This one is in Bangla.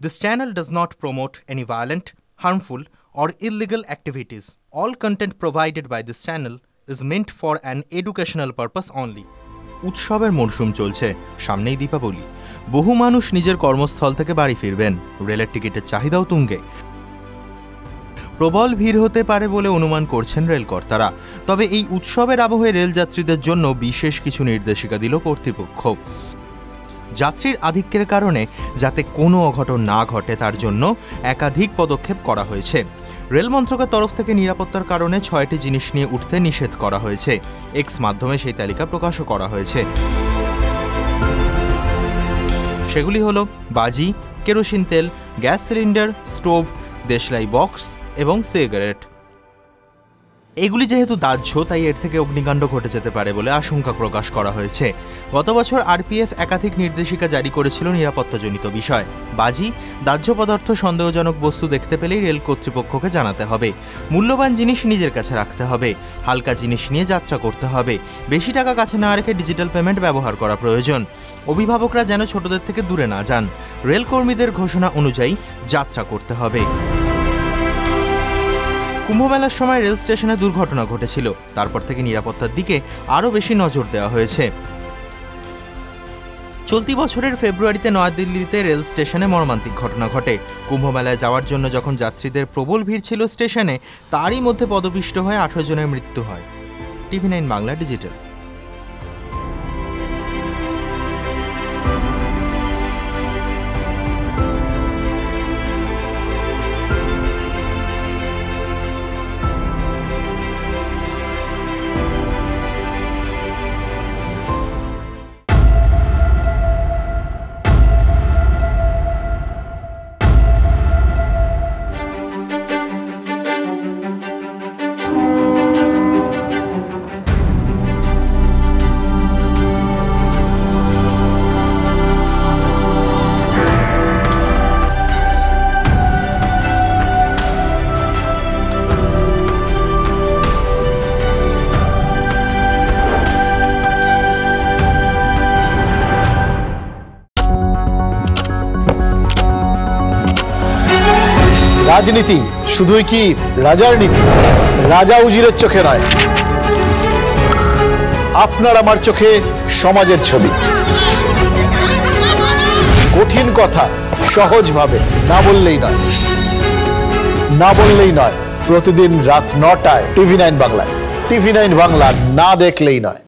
This channel does not promote any violent, harmful, or illegal activities. All content provided by this channel is meant for an educational purpose only. উৎসবের মরশুম চলছে, সামনেই দীপাবলি। বহু মানুষ নিজের কর্মস্থল থেকে বাড়ি ফিরবেন, রেলের টিকিটের চাহিদাও তুঙ্গে। প্রবল ভিড় হতে পারে বলে অনুমান করছেন রেলকর্তারা। তবে এই উৎসবের আবহে রেলযাত্রীদের জন্য বিশেষ কিছু নির্দেশিকা দিল কর্তৃপক্ষ। যাত্রীর আধিক্যের কারণে যাতে কোনো অঘটন না ঘটে তার জন্য একাধিক পদক্ষেপ করা হয়েছে। রেল মন্ত্রকের তরফ থেকে নিরাপত্তার কারণে 6টি জিনিস নিয়ে উঠতে নিষেধ করা হয়েছে। এক্স মাধ্যমে সেই তালিকা প্রকাশও করা হয়েছে। সেগুলি হলো বাজি, কেরোসিন তেল, গ্যাস সিলিন্ডার, স্টোভ, দেশলাই বক্স এবং সিগারেট। এগুলি যেহেতু দাহ্য, তাই এর থেকে অগ্নিকাণ্ড ঘটে যেতে পারে বলে আশঙ্কা প্রকাশ করা হয়েছে। গত বছর আরপিএফ একাধিক নির্দেশিকা জারি করেছিল নিরাপত্তাজনিত বিষয়। বাজি, দাহ্য পদার্থ, সন্দেহজনক বস্তু দেখতে পেলেই রেল কর্তৃপক্ষকে জানাতে হবে। মূল্যবান জিনিস নিজের কাছে রাখতে হবে। হালকা জিনিস নিয়ে যাত্রা করতে হবে। বেশি টাকা কাছে না রেখে ডিজিটাল পেমেন্ট ব্যবহার করা প্রয়োজন। অভিভাবকরা যেন ছোটদের থেকে দূরে না যান। রেলকর্মীদের ঘোষণা অনুযায়ী যাত্রা করতে হবে। কুম্ভমেলার সময় রেল স্টেশনে দুর্ঘটনা ঘটেছিল। তারপর থেকে নিরাপত্তার দিকে আরও বেশি নজর দেওয়া হয়েছে। চলতি বছরের ফেব্রুয়ারিতে নয়াদিল্লিতে রেল স্টেশনে মর্মান্তিক ঘটনা ঘটে। কুম্ভমেলায় যাওয়ার জন্য যখন যাত্রীদের প্রবল ভিড় ছিল স্টেশনে, তারই মধ্যে পদপিষ্ট হয়ে 18 জনের মৃত্যু হয়। TV9 Bangla digital. রাজনীতি শুধুই কি রাজার নীতি? রাজা উজিরের চোখে নয়, আপনার আমার চোখে সমাজের ছবি। কঠিন কথা সহজভাবে না বললেই নয়। প্রতিদিন রাত 9টায় TV9 বাংলায়। TV9 বাংলা না দেখলেই নয়।